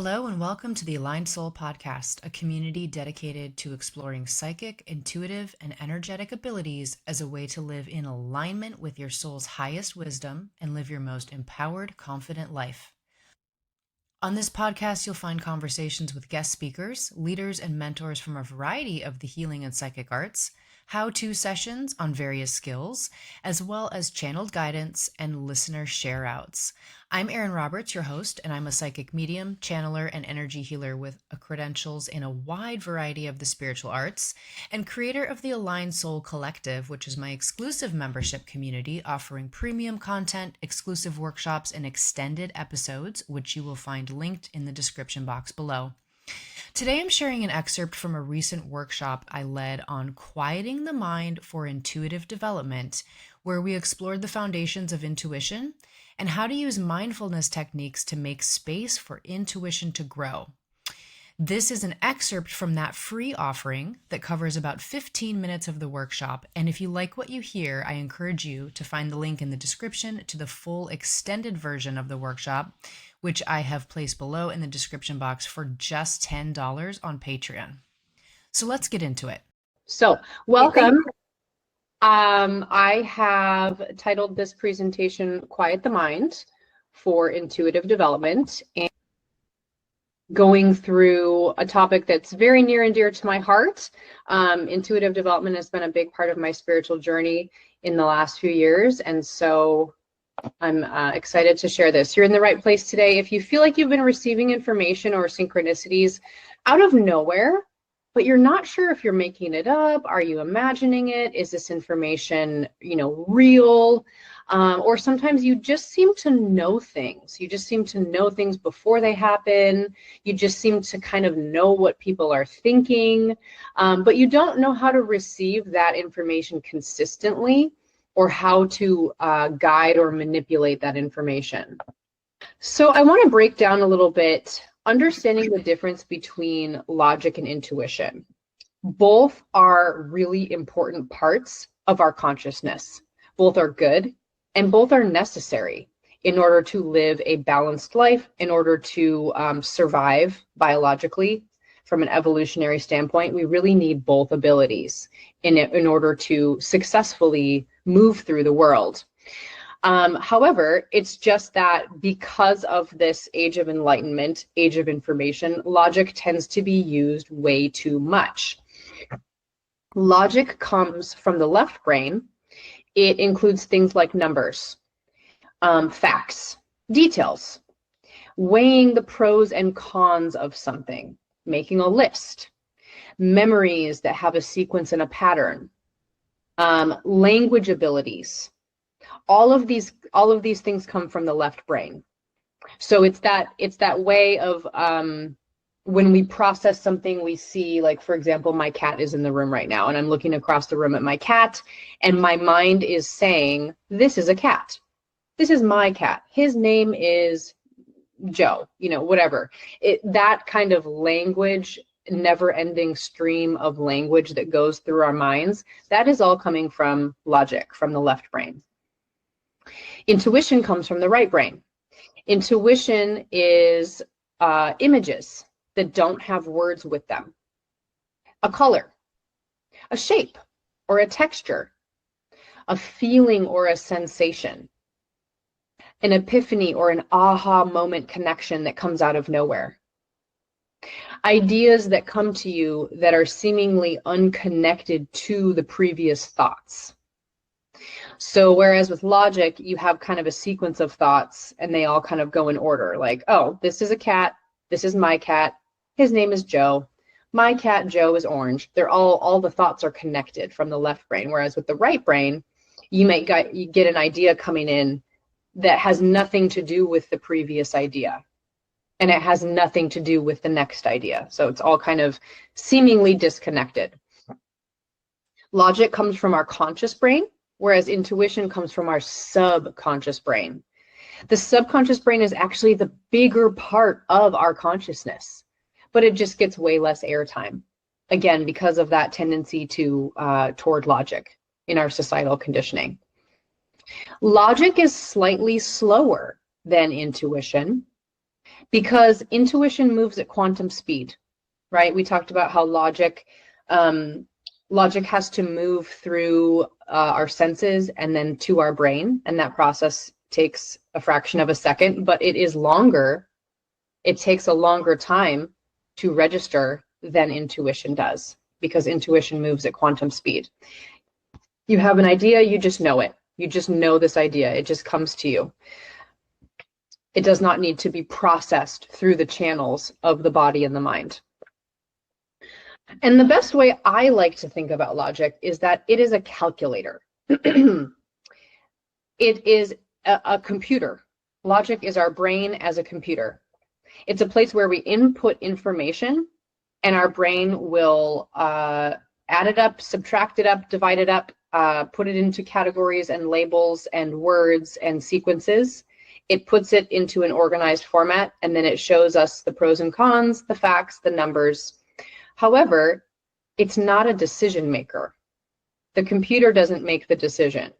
Hello and welcome to the Aligned Soul Podcast, a community dedicated to exploring psychic, intuitive, and energetic abilities as a way to live in alignment with your soul's highest wisdom and live your most empowered, confident life. On this podcast, you'll find conversations with guest speakers, leaders, and mentors from a variety of the healing and psychic arts, how-to sessions on various skills, as well as channeled guidance and listener share-outs. I'm Erin Roberts, your host, and I'm a psychic medium, channeler, and energy healer with credentials in a wide variety of the spiritual arts, and creator of the Aligned Soul Collective, which is my exclusive membership community offering premium content, exclusive workshops, and extended episodes, which you will find linked in the description box below. Today I'm sharing an excerpt from a recent workshop I led on quieting the mind for intuitive development, where we explored the foundations of intuition and how to use mindfulness techniques to make space for intuition to grow. This is an excerpt from that free offering that covers about 15 minutes of the workshop, and if you like what you hear, I encourage you to find the link in the description to the full extended version of the workshop, which I have placed below in the description box for just $10 on Patreon. So let's get into it. So, welcome. I have titled this presentation Quiet the Mind for Intuitive Development, and going through a topic that's very near and dear to my heart. Intuitive development has been a big part of my spiritual journey in the last few years, and so I'm excited to share this. You're in the right place today. If you feel like you've been receiving information or synchronicities out of nowhere, but you're not sure if you're making it up, are you imagining it? Is this information, real? Or sometimes you just seem to know things. You just seem to know things before they happen. You just seem to kind of know what people are thinking, but you don't know how to receive that information consistently or how to guide or manipulate that information. So I want to break down a little bit, understanding the difference between logic and intuition. Both are really important parts of our consciousness. Both are good and both are necessary in order to live a balanced life, in order to survive biologically. From an evolutionary standpoint, we really need both abilities in order to successfully move through the world. However, it's just that because of this age of enlightenment, age of information, logic tends to be used way too much. Logic comes from the left brain. It includes things like numbers, facts, details, weighing the pros and cons of something, making a list, memories that have a sequence and a pattern, language abilities. All of these things come from the left brain. So it's that way of when we process something, we see, like, for example, my cat is in the room right now, and I'm looking across the room at my cat, and my mind is saying, this is a cat. This is my cat. His name is Joe, whatever. That kind of language, never-ending stream of language that goes through our minds, that is all coming from logic, from the left brain. Intuition comes from the right brain. Intuition is images that don't have words with them. A color, a shape, or a texture, a feeling or a sensation, an epiphany or an aha moment connection that comes out of nowhere. Ideas that come to you that are seemingly unconnected to the previous thoughts. So whereas with logic, you have kind of a sequence of thoughts and they all kind of go in order, like, oh, this is a cat, this is my cat, his name is Joe, my cat Joe is orange. They're all the thoughts are connected from the left brain. Whereas with the right brain, you get an idea coming in that has nothing to do with the previous idea. And it has nothing to do with the next idea. So it's all kind of seemingly disconnected. Logic comes from our conscious brain, whereas intuition comes from our subconscious brain. The subconscious brain is actually the bigger part of our consciousness, but it just gets way less airtime. Again, because of that tendency toward logic in our societal conditioning. Logic is slightly slower than intuition Because intuition moves at quantum speed, right? We talked about how logic has to move through our senses and then to our brain, and that process takes a fraction of a second, but it is longer. It takes a longer time to register than intuition does, because intuition moves at quantum speed. You have an idea, you just know it. You just know this idea. It just comes to you. It does not need to be processed through the channels of the body and the mind. And the best way I like to think about logic is that it is a calculator. It is a computer. Logic is our brain as a computer. It's a place where we input information and our brain will add it up, subtract it up, divide it up, put it into categories and labels and words and sequences. It puts it into an organized format, and then it shows us the pros and cons, the facts, the numbers. However, it's not a decision maker. The computer doesn't make the decision.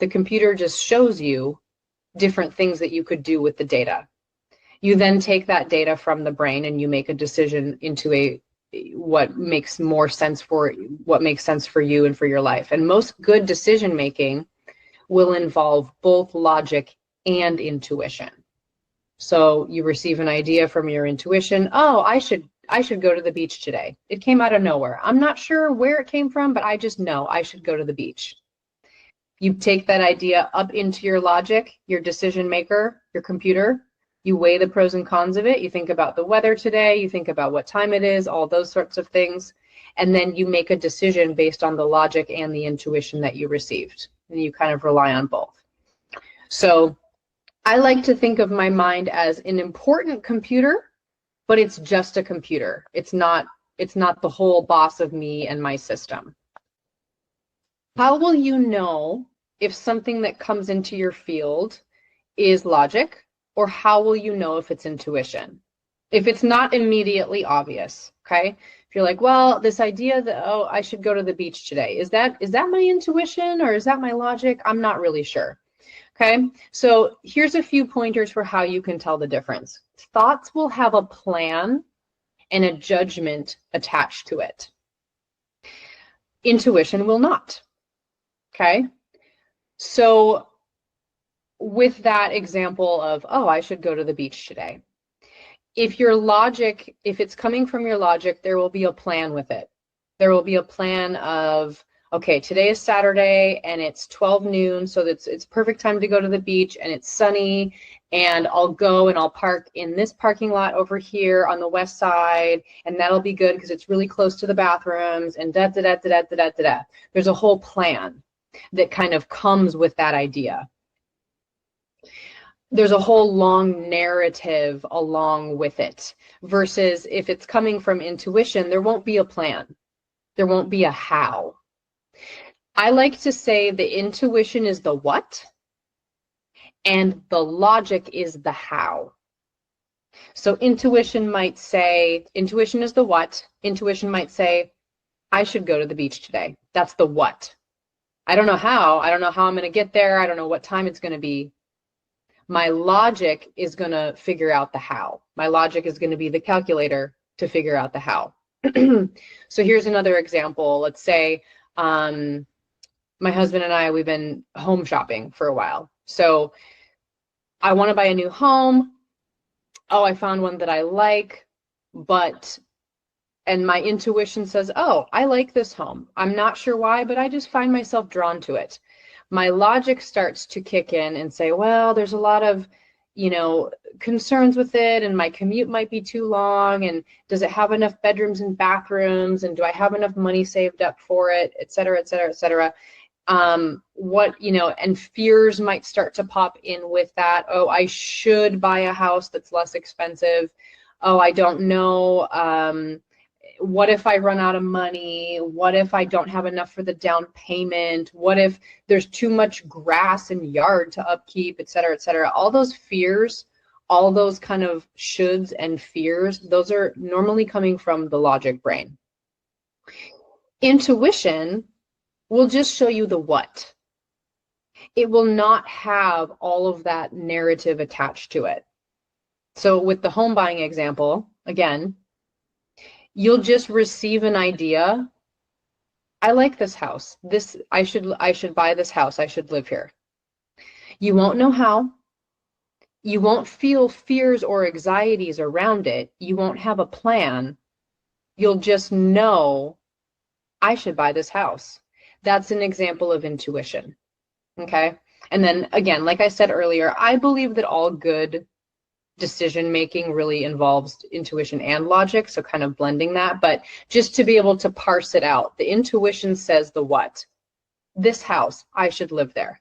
The computer just shows you different things that you could do with the data. You then take that data from the brain and you make a decision into what makes sense for you and for your life. And most good decision making will involve both logic and intuition. So you receive an idea from your intuition. Oh, I should go to the beach today. It came out of nowhere. I'm not sure where it came from, but I just know I should go to the beach. You take that idea up into your logic, your decision maker, your computer. You weigh the pros and cons of it. You think about the weather today. You think about what time it is, all those sorts of things. And then you make a decision based on the logic and the intuition that you received. And you kind of rely on both. So I like to think of my mind as an important computer, but it's just a computer. It's not the whole boss of me and my system. How will you know if something that comes into your field is logic, or how will you know if it's intuition? If it's not immediately obvious, okay? If you're like, well, this idea that, oh, I should go to the beach today, is that my intuition or is that my logic? I'm not really sure. Okay, so here's a few pointers for how you can tell the difference. Thoughts will have a plan and a judgment attached to it. Intuition will not. Okay, so with that example of, oh, I should go to the beach today. If it's coming from your logic, there will be a plan with it. There will be a plan of, okay, today is Saturday and it's 12 noon, so it's perfect time to go to the beach and it's sunny, and I'll go and I'll park in this parking lot over here on the west side, and that'll be good because it's really close to the bathrooms, and da da da da da da da da. There's a whole plan that kind of comes with that idea. There's a whole long narrative along with it, versus if it's coming from intuition, there won't be a plan. There won't be a how. I like to say the intuition is the what and the logic is the how. So intuition is the what. Intuition might say, I should go to the beach today. That's the what. I don't know how. I don't know how I'm going to get there. I don't know what time it's going to be. My logic is going to figure out the how. My logic is going to be the calculator to figure out the how. So here's another example. Let's say my husband and I, we've been home shopping for a while. So I want to buy a new home. Oh, I found one that I like, and my intuition says, oh, I like this home. I'm not sure why, but I just find myself drawn to it. My logic starts to kick in and say, well, there's a lot of, concerns with it, and my commute might be too long, and does it have enough bedrooms and bathrooms, and do I have enough money saved up for it, et cetera, et cetera, et cetera. And fears might start to pop in with that. Oh, I should buy a house that's less expensive. Oh, I don't know. What if I run out of money? What if I don't have enough for the down payment? What if there's too much grass and yard to upkeep, et cetera, et cetera? All those fears, all those kind of shoulds and fears, those are normally coming from the logic brain. Intuition will just show you the what. It will not have all of that narrative attached to it. So with the home buying example, again, you'll just receive an idea. I like this house. I should buy this house. I should live here. You won't know how. You won't feel fears or anxieties around it. You won't have a plan. You'll just know I should buy this house. That's an example of intuition. Okay. And then again, like I said earlier, I believe that all good decision making really involves intuition and logic. So kind of blending that, but just to be able to parse it out, the intuition says the what? This house, I should live there.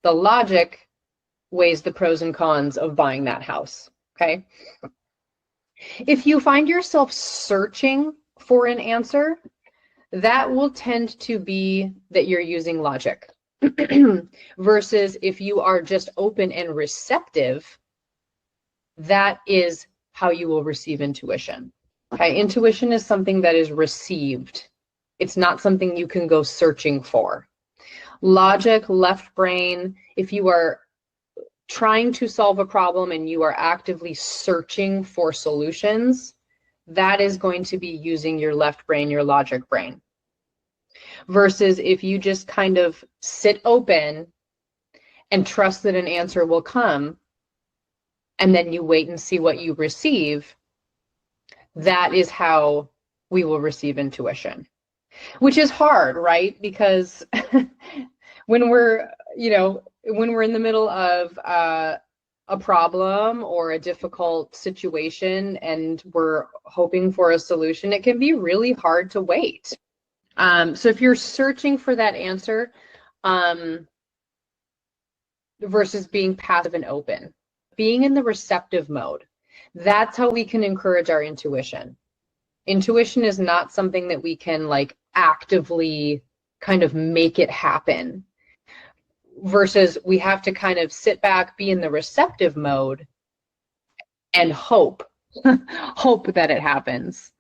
The logic weighs the pros and cons of buying that house. Okay. If you find yourself searching for an answer, that will tend to be that you're using logic. Versus if you are just open and receptive, that is how you will receive intuition. Okay, intuition is something that is received. It's not something you can go searching for. Logic, left brain, if you are trying to solve a problem and you are actively searching for solutions, that is going to be using your left brain, your logic brain. Versus if you just kind of sit open and trust that an answer will come, and then you wait and see what you receive, that is how we will receive intuition. Which is hard, right? Because when we're in the middle of a problem or a difficult situation and we're hoping for a solution, it can be really hard to wait. So if you're searching for that answer, versus being passive and open, being in the receptive mode, that's how we can encourage our intuition. Intuition is not something that we can like actively kind of make it happen. Versus we have to kind of sit back, be in the receptive mode, and hope that it happens.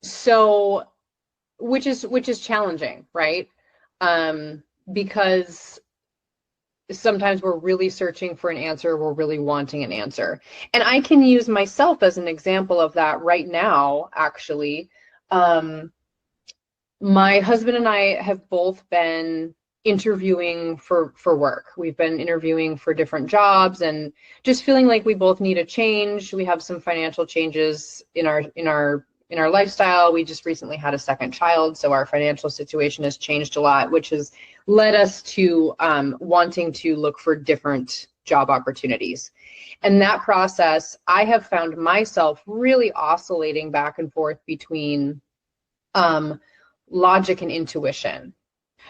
So which is challenging, right? Because sometimes we're really searching for an answer, we're really wanting an answer. And I can use myself as an example of that right now, actually. My husband and I have both been interviewing for work. We've been interviewing for different jobs and just feeling like we both need a change. We have some financial changes in our lifestyle. We just recently had a second child, so our financial situation has changed a lot, which has led us to wanting to look for different job opportunities. And that process, I have found myself really oscillating back and forth between logic and intuition.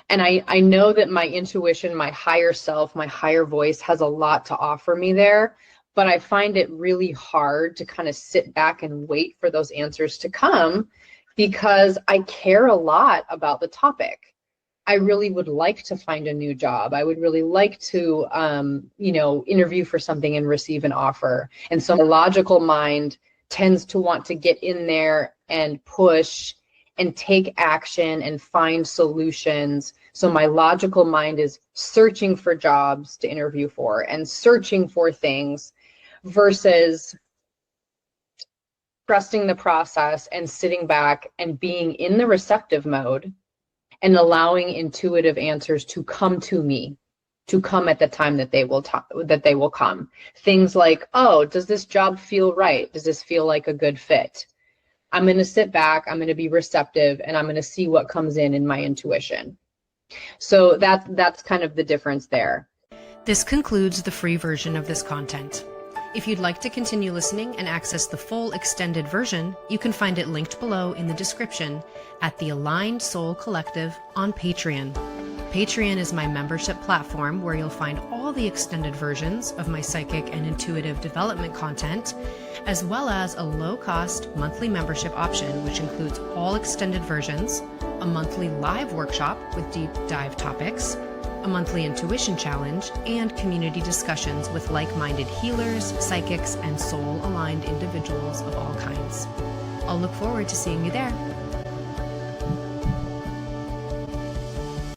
And I know that my intuition, my higher self, my higher voice has a lot to offer me there, but I find it really hard to kind of sit back and wait for those answers to come because I care a lot about the topic. I really would like to find a new job. I would really like to, interview for something and receive an offer. And so my logical mind tends to want to get in there and push and take action and find solutions. So my logical mind is searching for jobs to interview for and searching for things versus trusting the process and sitting back and being in the receptive mode and allowing intuitive answers to come to me, to come at the time that they will come. Things like, oh, does this job feel right? Does this feel like a good fit? I'm going to sit back, I'm going to be receptive, and I'm going to see what comes in my intuition. So that's kind of the difference there. This concludes the free version of this content. If you'd like to continue listening and access the full extended version, you can find it linked below in the description at the Aligned Soul Collective on Patreon. Patreon is my membership platform where you'll find all the extended versions of my psychic and intuitive development content, as well as a low-cost monthly membership option, which includes all extended versions, a monthly live workshop with deep dive topics, a monthly intuition challenge, and community discussions with like-minded healers, psychics, and soul-aligned individuals of all kinds. I'll look forward to seeing you there.